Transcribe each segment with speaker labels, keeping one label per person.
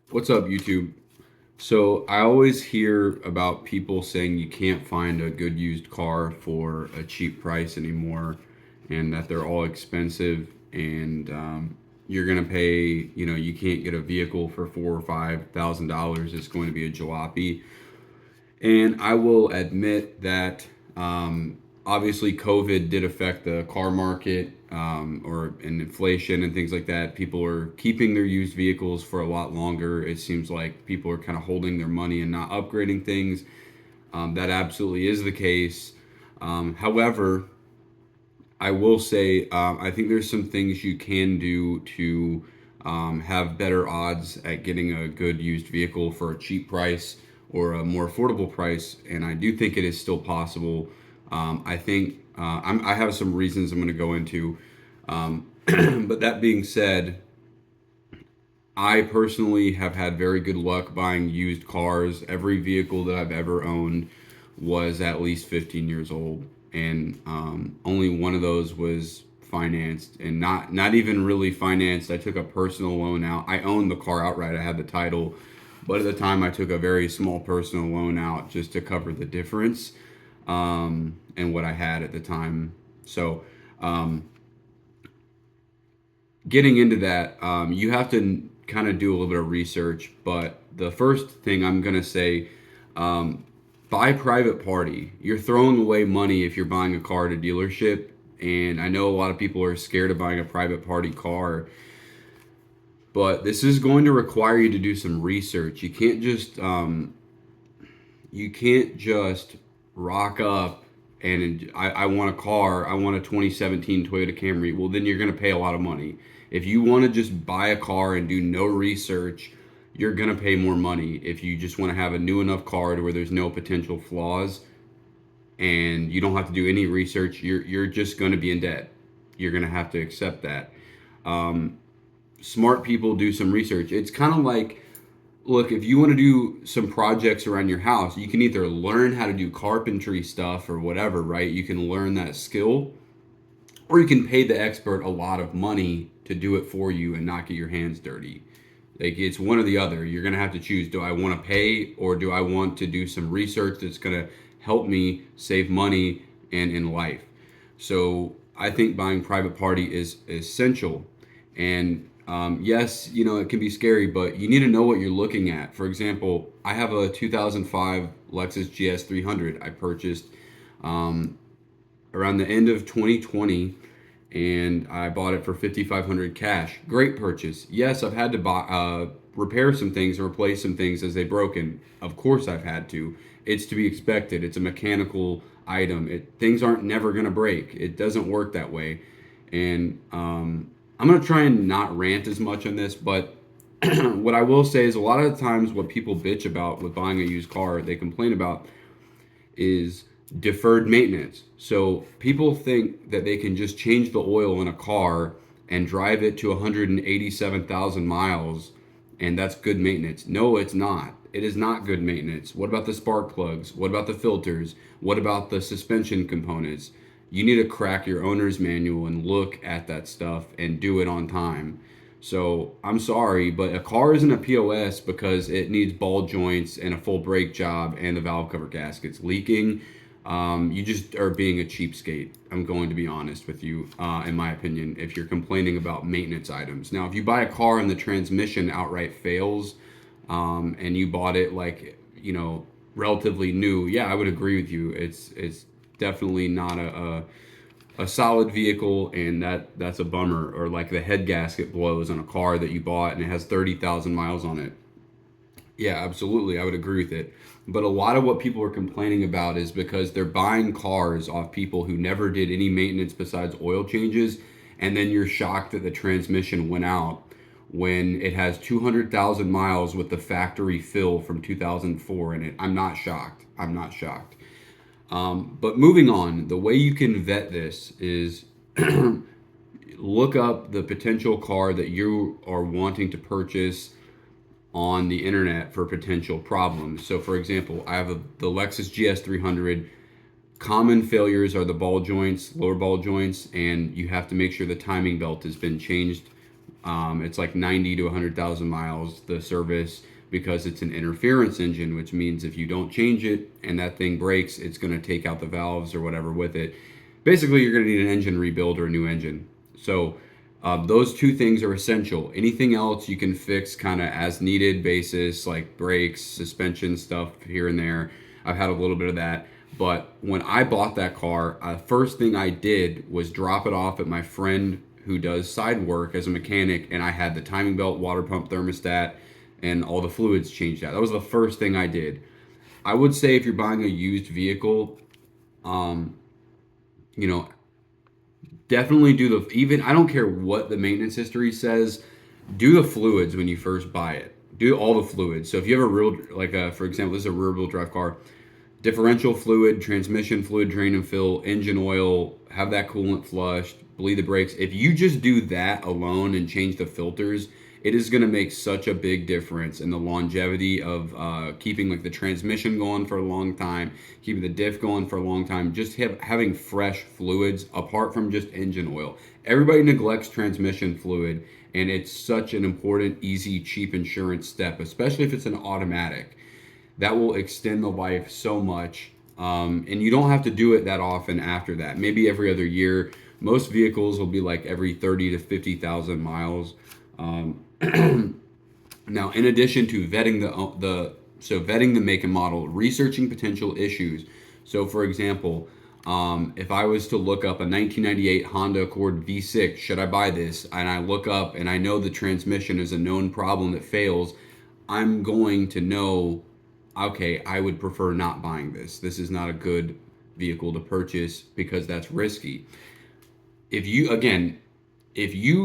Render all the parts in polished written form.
Speaker 1: What's up, YouTube? So, I always hear about people saying you can't find a good used car for a cheap price anymore and that they're all expensive and you're going to pay, you can't get a vehicle for four or $5,000. It's going to be a jalopy. And I will admit that obviously COVID did affect the car market or and inflation and things like that. People are keeping their used vehicles for a lot longer. It seems like people are kind of holding their money and not upgrading things. That absolutely is the case. However, I will say I think there's some things you can do to have better odds at getting a good used vehicle for a cheap price or a more affordable price, and I do think it is still possible. I think I have some reasons I'm going to go into, but that being said, I personally have had very good luck buying used cars. Every vehicle that I've ever owned was at least 15 years old, and only one of those was financed, and not even really financed. I took a personal loan out. I owned the car outright. I had the title, but at the time I took a very small personal loan out just to cover the difference and what I had at the time. So um, getting into that, you have to kind of do a little bit of research. But the first thing I'm going to say, um, buy private party. You're throwing away money if you're buying a car at a dealership. And I know a lot of people are scared of buying a private party car, but this is going to require you to do some research. You can't just rock up and I want a car. I want a 2017 Toyota Camry. Well, then you're going to pay a lot of money. If you want to just buy a car and do no research, you're going to pay more money. If you just want to have a new enough car to where there's no potential flaws and you don't have to do any research, you're just going to be in debt. You're going to have to accept that. Um, Smart people do some research. It's kind of like, look, if you want to do some projects around your house, you can either learn how to do carpentry stuff or whatever, right? You can learn that skill, or you can pay the expert a lot of money to do it for you and not get your hands dirty. Like, it's one or the other. You're going to have to choose. Do I want to pay, or do I want to do some research that's going to help me save money and in life? So I think buying private party is essential. And yes, it can be scary, but you need to know what you're looking at. For example, I have a 2005 Lexus GS 300 I purchased um, around the end of 2020, and I bought it for 5,500 cash. Great purchase. Yes, I've had to repair some things and replace some things as they've broken. Of course, I've had to. It's to be expected. It's a mechanical item. Things aren't never going to break. It doesn't work that way. And I'm going to try and not rant as much on this, but what I will say is a lot of the times what people bitch about with buying a used car, they complain about is deferred maintenance. So people think that they can just change the oil in a car and drive it to 187,000 miles and that's good maintenance. No, it's not. It is not good maintenance. What about the spark plugs? What about the filters? What about the suspension components? You need to crack your owner's manual and look at that stuff and do it on time. So I'm sorry, but a car isn't a POS because it needs ball joints and a full brake job and the valve cover gaskets leaking. You just are being a cheapskate. I'm going to be honest with you, in my opinion, if you're complaining about maintenance items. Now, if you buy a car and the transmission outright fails, and you bought it like, relatively new, yeah, I would agree with you. It's definitely not a solid vehicle, and that's a bummer. Or like the head gasket blows on a car that you bought and it has 30,000 miles on it. Yeah, absolutely. I would agree with it. But a lot of what people are complaining about is because they're buying cars off people who never did any maintenance besides oil changes, and then you're shocked that the transmission went out when it has 200,000 miles with the factory fill from 2004 in it. I'm not shocked. I'm not shocked. But moving on, the way you can vet this is look up the potential car that you are wanting to purchase on the internet for potential problems. So, for example, I have the Lexus GS 300. Common failures are the ball joints, lower ball joints, and you have to make sure the timing belt has been changed It's like 90 to 100,000 miles, the service, because it's an interference engine, which means if you don't change it and that thing breaks, it's going to take out the valves or whatever with it. Basically, you're going to need an engine rebuild or a new engine. So those two things are essential. Anything else you can fix kind of as needed basis, like brakes, suspension stuff here and there. I've had a little bit of that. But when I bought that car, first thing I did was drop it off at my friend who does side work as a mechanic, and I had the timing belt, water pump, thermostat, and all the fluids changed out. That was the first thing I did. I would say if you're buying a used vehicle, um, you know, definitely do the even. I don't care what the maintenance history says. Do the fluids when you first buy it. Do all the fluids. So if you have a real, like a, for example, this is a rear wheel drive car, differential fluid, transmission fluid, drain and fill, engine oil, have that coolant flushed, bleed the brakes. If you just do that alone and change the filters, it is going to make such a big difference in the longevity of keeping like the transmission going for a long time, keeping the diff going for a long time. Just having fresh fluids apart from just engine oil. Everybody neglects transmission fluid, and it's such an important, easy, cheap insurance step, especially if it's an automatic. That will extend the life so much. And you don't have to do it that often after that. Maybe every other year. Most vehicles will be like every 30 to 50,000 miles. Now, in addition to vetting vetting the make and model, researching potential issues. So, for example, if I was to look up a 1998 Honda Accord V6, should I buy this? And I look up and I know the transmission is a known problem that fails, I'm going to know, okay, I would prefer not buying this. This is not a good vehicle to purchase because that's risky. If you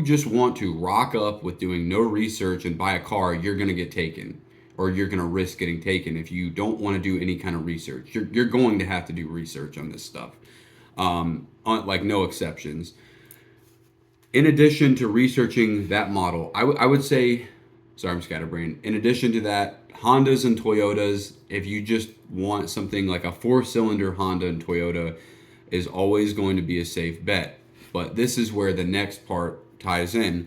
Speaker 1: just want to rock up with doing no research and buy a car, you're going to get taken, or you're going to risk getting taken. If you don't want to do any kind of research, you're going to have to do research on this stuff. Like no exceptions. In addition to researching that model, I would say, sorry, I'm scatterbrained. In addition to that, Hondas and Toyotas, if you just want something like a 4-cylinder Honda and Toyota, is always going to be a safe bet. But this is where the next part ties in.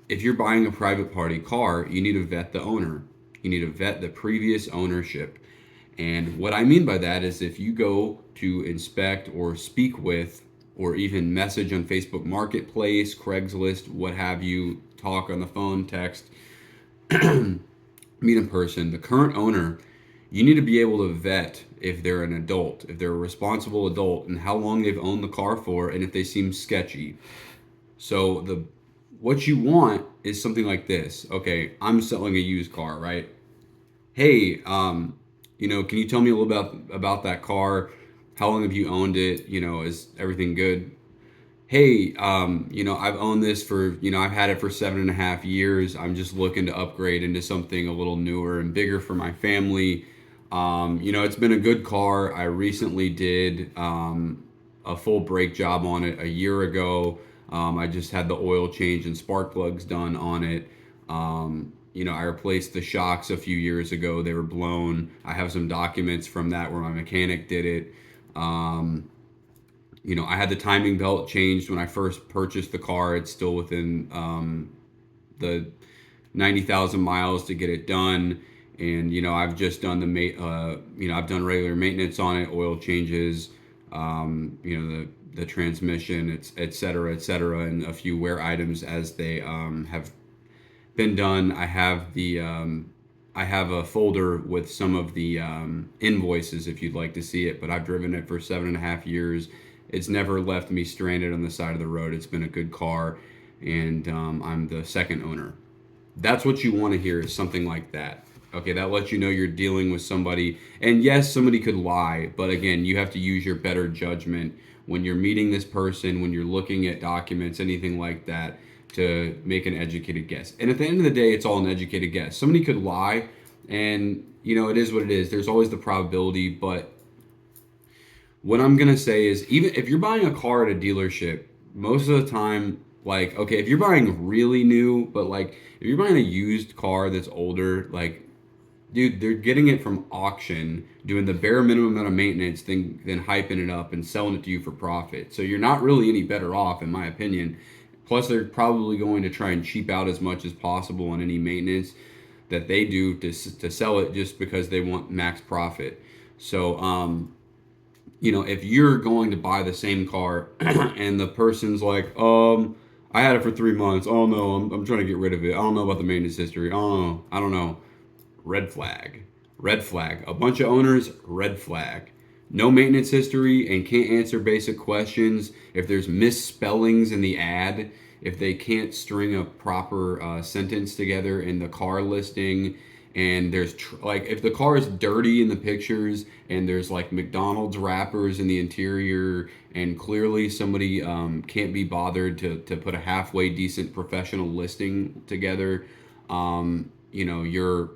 Speaker 1: If you're buying a private party car, you need to vet the owner. You need to vet the previous ownership. And what I mean by that is if you go to inspect or speak with, or even message on Facebook Marketplace, Craigslist, what have you, talk on the phone, text, meet in person, the current owner, you need to be able to vet if they're an adult, if they're a responsible adult, and how long they've owned the car for, and if they seem sketchy. So what you want is something like this. Okay, I'm selling a used car, right? Hey, can you tell me a little about that car? How long have you owned it? Is everything good? Hey, I've owned this for, I've had it for 7.5 years. I'm just looking to upgrade into something a little newer and bigger for my family. It's been a good car. I recently did a full brake job on it a year ago. I just had the oil change and spark plugs done on it. I replaced the shocks a few years ago. They were blown. I have some documents from that where my mechanic did it. I had the timing belt changed when I first purchased the car. It's still within the 90,000 miles to get it done. And, I've just done I've done regular maintenance on it, oil changes, the transmission, et cetera, and a few wear items as they have been done. I have a folder with some of the invoices if you'd like to see it, but I've driven it for 7.5 years. It's never left me stranded on the side of the road. It's been a good car, and I'm the second owner. That's what you want to hear, is something like that. Okay, that lets you know you're dealing with somebody. And yes, somebody could lie, but again, you have to use your better judgment when you're meeting this person, when you're looking at documents, anything like that, to make an educated guess. And at the end of the day, it's all an educated guess. Somebody could lie, and it is what it is. There's always the probability, but what I'm going to say is, even if you're buying a car at a dealership, most of the time, like, okay, if you're buying really new, but like, if you're buying a used car that's older, like, dude, they're getting it from auction, doing the bare minimum amount of maintenance, then hyping it up and selling it to you for profit. So you're not really any better off, in my opinion. Plus, they're probably going to try and cheap out as much as possible on any maintenance that they do to sell it just because they want max profit. So, if you're going to buy the same car and the person's like, I had it for 3 months. Oh no, I'm trying to get rid of it. I don't know about the maintenance history. Oh, I don't know. Red flag. Red flag. A bunch of owners, red flag. No maintenance history and can't answer basic questions. If there's misspellings in the ad, if they can't string a proper sentence together in the car listing, and there's like if the car is dirty in the pictures and there's like McDonald's wrappers in the interior and clearly somebody can't be bothered to put a halfway decent professional listing together, you're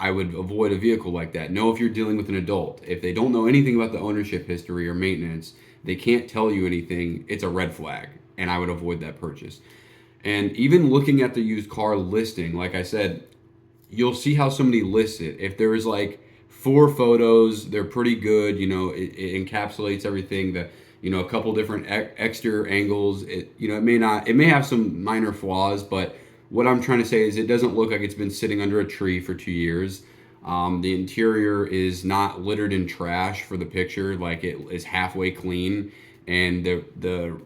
Speaker 1: I would avoid a vehicle like that. Know if you're dealing with an adult. If they don't know anything about the ownership history or maintenance, they can't tell you anything, it's a red flag, and I would avoid that purchase. And even looking at the used car listing, like I said, you'll see how somebody lists it. If there's like 4 photos, they're pretty good. It encapsulates everything. A couple different exterior angles. It may have some minor flaws, but what I'm trying to say is it doesn't look like it's been sitting under a tree for 2 years. The interior is not littered in trash for the picture, like it is halfway clean, and the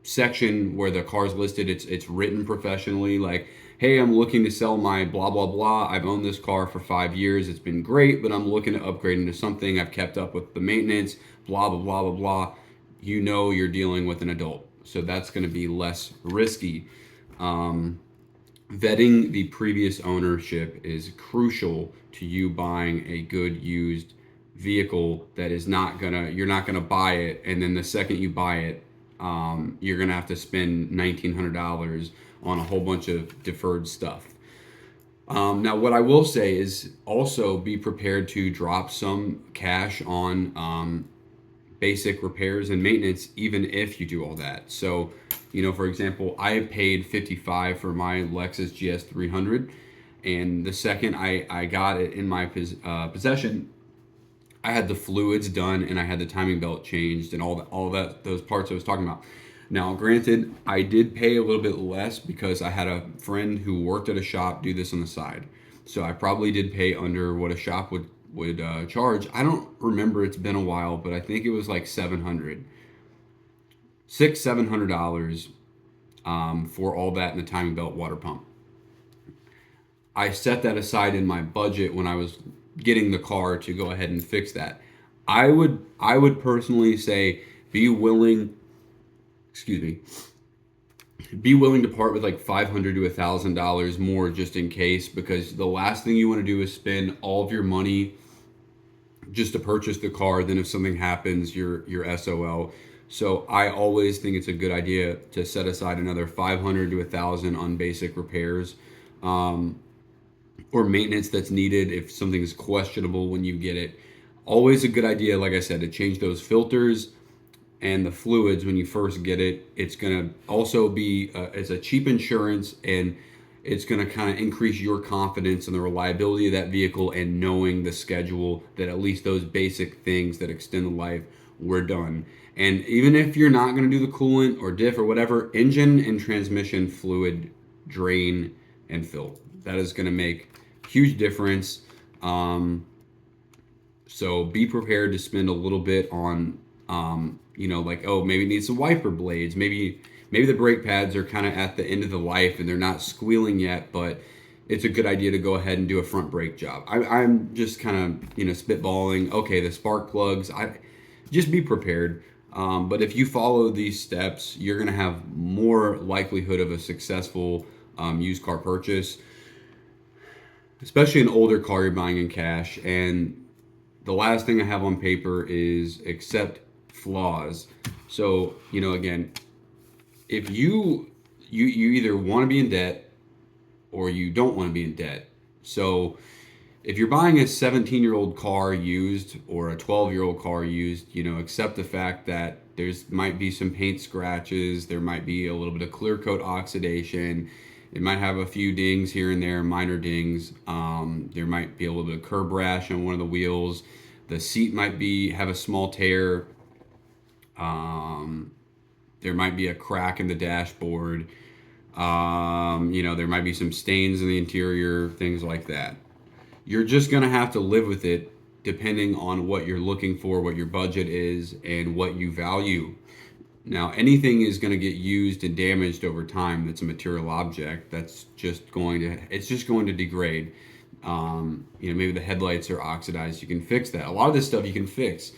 Speaker 1: section where the car's listed, it's written professionally, like, hey, I'm looking to sell my blah blah blah. I've owned this car for 5 years. It's been great, but I'm looking to upgrade into something. I've kept up with the maintenance, blah blah blah blah blah. You're dealing with an adult, so that's going to be less risky. Vetting the previous ownership is crucial to you buying a good used vehicle that is you're not gonna buy it, and then the second you buy it, you're gonna have to spend $1,900 on a whole bunch of deferred stuff. Now, what I will say is also be prepared to drop some cash on basic repairs and maintenance, even if you do all that. So, for example, I paid $55 for my Lexus GS 300, and the second I got it in my possession, I had the fluids done and I had the timing belt changed and all that those parts I was talking about. Now, granted, I did pay a little bit less because I had a friend who worked at a shop do this on the side, so I probably did pay under what a shop would charge. I don't remember, it's been a while, but I think it was like $700 for all that and the timing belt, water pump. I set that aside in my budget when I was getting the car to go ahead and fix that. I would personally say be willing to part with like $500 to $1,000 more just in case, because the last thing you want to do is spend all of your money just to purchase the car. Then if something happens, you're SOL. So I always think it's a good idea to set aside another $500 to $1,000 on basic repairs, or maintenance that's needed if something is questionable when you get it. Always a good idea, like I said, to change those filters and the fluids when you first get it. It's going to also be it's a cheap insurance, and it's going to kind of increase your confidence in the reliability of that vehicle and knowing the schedule that at least those basic things that extend the life were done. And even if you're not going to do the coolant or diff or whatever, engine and transmission fluid drain and fill. That is going to make huge difference. So be prepared to spend a little bit on, maybe it needs some wiper blades. Maybe the brake pads are kind of at the end of the life and they're not squealing yet, but it's a good idea to go ahead and do a front brake job. I'm just kind of, spitballing. Okay, the spark plugs, just be prepared. But if you follow these steps, you're going to have more likelihood of a successful used car purchase, especially an older car you're buying in cash. And the last thing I have on paper is accept flaws. So, again, if you either want to be in debt or you don't want to be in debt. So if you're buying a 17-year-old car used or a 12-year-old car used, accept the fact that there's might be some paint scratches, there might be a little bit of clear coat oxidation, it might have a few dings here and there, minor dings. There might be a little bit of curb rash on one of the wheels. The seat might have a small tear. There might be a crack in the dashboard. There might be some stains in the interior, things like that. You're just going to have to live with it depending on what you're looking for, what your budget is, and what you value. Now, anything is going to get used and damaged over time. That's a material object. It's just going to degrade. Maybe the headlights are oxidized. You can fix that. A lot of this stuff you can fix.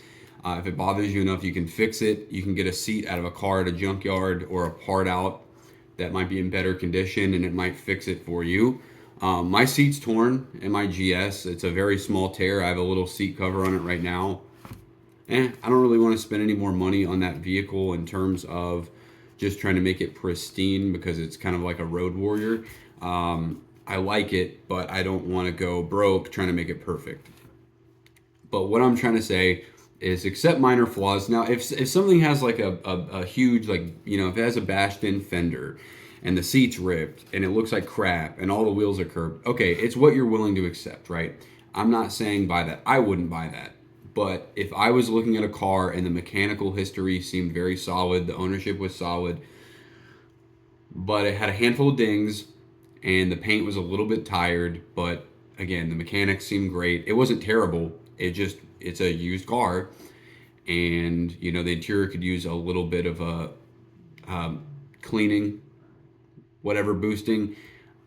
Speaker 1: If it bothers you enough, you can fix it. You can get a seat out of a car at a junkyard or a part out that might be in better condition, and it might fix it for you. My seat's torn in my GS. It's a very small tear. I have a little seat cover on it right now. I don't really want to spend any more money on that vehicle in terms of just trying to make it pristine, because it's kind of like a road warrior. I like it, but I don't want to go broke trying to make it perfect. But what I'm trying to say is accept minor flaws. Now, if something has like a huge, like, if it has a bashed in fender and the seat's ripped and it looks like crap and all the wheels are curved, okay, it's what you're willing to accept, right? I'm not saying buy that. I wouldn't buy that. But if I was looking at a car and the mechanical history seemed very solid, the ownership was solid, but it had a handful of dings and the paint was a little bit tired, but again, the mechanics seemed great. It wasn't terrible. It's a used car, and the interior could use a little bit of a cleaning, whatever, boosting.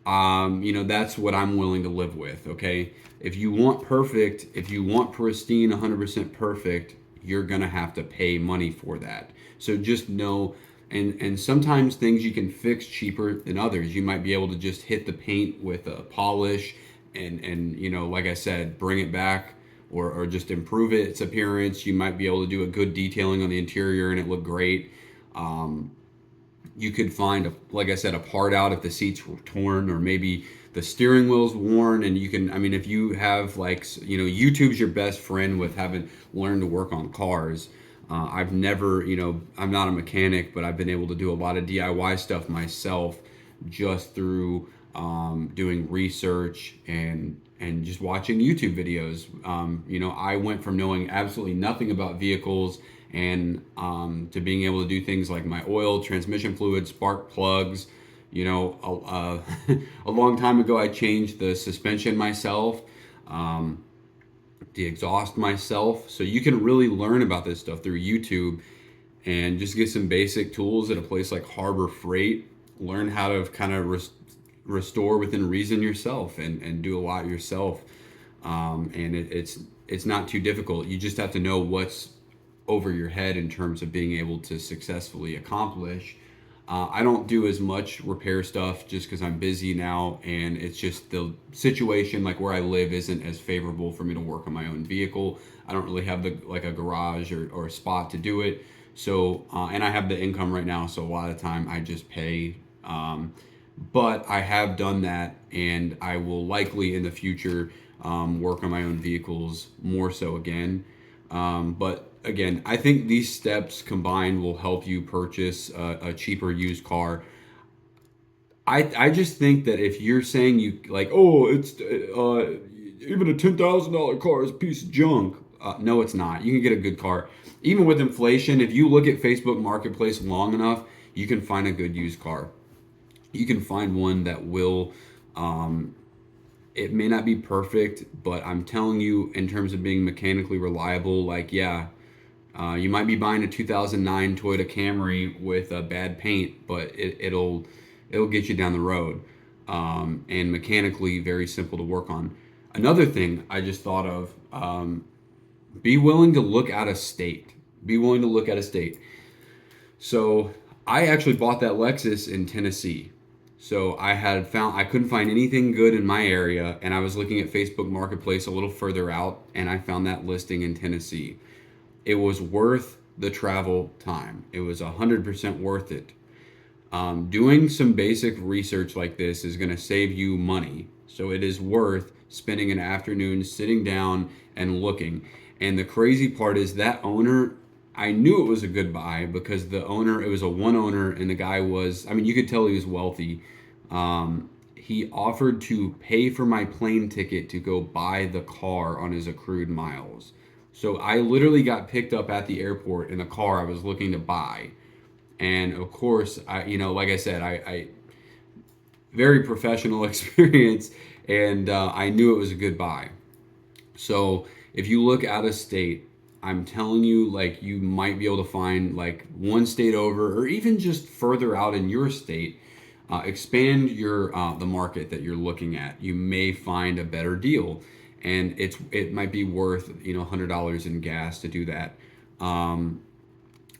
Speaker 1: That's what I'm willing to live with. Okay, if you want perfect, if you want pristine, 100% perfect, you're gonna have to pay money for that. So just know, and sometimes things you can fix cheaper than others. You might be able to just hit the paint with a polish, and like I said, bring it back. Or just improve its appearance. You might be able to do a good detailing on the interior and it look great. You could find, like I said, a part out if the seats were torn, or maybe the steering wheel's worn. And you can, if you have YouTube's your best friend with having learned to work on cars. I've never, I'm not a mechanic, but I've been able to do a lot of DIY stuff myself just through doing research and just watching YouTube videos. I went from knowing absolutely nothing about vehicles and to being able to do things like my oil, transmission fluid, spark plugs. A long time ago, I changed the suspension myself, the exhaust myself. So you can really learn about this stuff through YouTube and just get some basic tools at a place like Harbor Freight. Learn how to kind of restore within reason yourself and do a lot yourself. And it's not too difficult. You just have to know what's over your head in terms of being able to successfully accomplish. I don't do as much repair stuff just because I'm busy now, and it's just the situation, like where I live, isn't as favorable for me to work on my own vehicle. I don't really have a garage or a spot to do it. So and I have the income right now, so a lot of the time I just pay. But I have done that, and I will likely in the future work on my own vehicles more so again. But again, I think these steps combined will help you purchase a cheaper used car. I just think that if you're saying you like, oh, it's even a $10,000 car is a piece of junk. No, it's not. You can get a good car. Even with inflation, if you look at Facebook Marketplace long enough, you can find a good used car. You can find one that will, it may not be perfect, but I'm telling you, in terms of being mechanically reliable, you might be buying a 2009 Toyota Camry with a bad paint, but it'll get you down the road, and mechanically very simple to work on. Another thing I just thought of, be willing to look out of state. Be willing to look at a state. So I actually bought that Lexus in Tennessee. So I couldn't find anything good in my area, and I was looking at Facebook Marketplace a little further out, and I found that listing in Tennessee. It was worth the travel time. It was 100% worth it. Doing some basic research like this is going to save you money. So it is worth spending an afternoon sitting down and looking. And the crazy part is that owner, I knew it was a good buy because the owner, it was a one owner, and the guy was, you could tell he was wealthy. He offered to pay for my plane ticket to go buy the car on his accrued miles. So I literally got picked up at the airport in the car I was looking to buy. And of course, like I said, I very professional experience, and I knew it was a good buy. So if you look out of state, I'm telling you, like, you might be able to find like one state over, or even just further out in your state. Expand your the market that you're looking at. You may find a better deal, and it might be worth $100 in gas to do that. Um,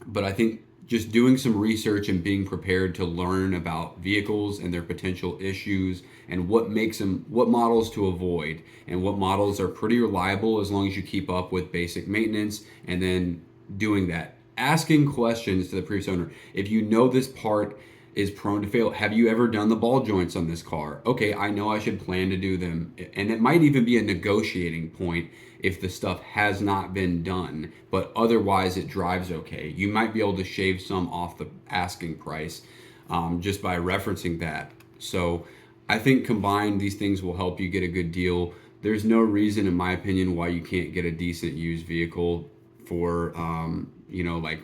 Speaker 1: but I think just doing some research and being prepared to learn about vehicles and their potential issues and what makes them, what models to avoid, and what models are pretty reliable as long as you keep up with basic maintenance, and then doing that. Asking questions to the previous owner. If you know this part is prone to fail, have you ever done the ball joints on this car? Okay, I know I should plan to do them. And it might even be a negotiating point if the stuff has not been done, but otherwise it drives okay. You might be able to shave some off the asking price, just by referencing that. So I think combined, these things will help you get a good deal. There's no reason, in my opinion, why you can't get a decent used vehicle for, like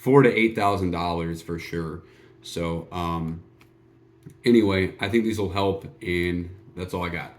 Speaker 1: $4,000 to $8,000 for sure. So anyway, I think these will help, and that's all I got.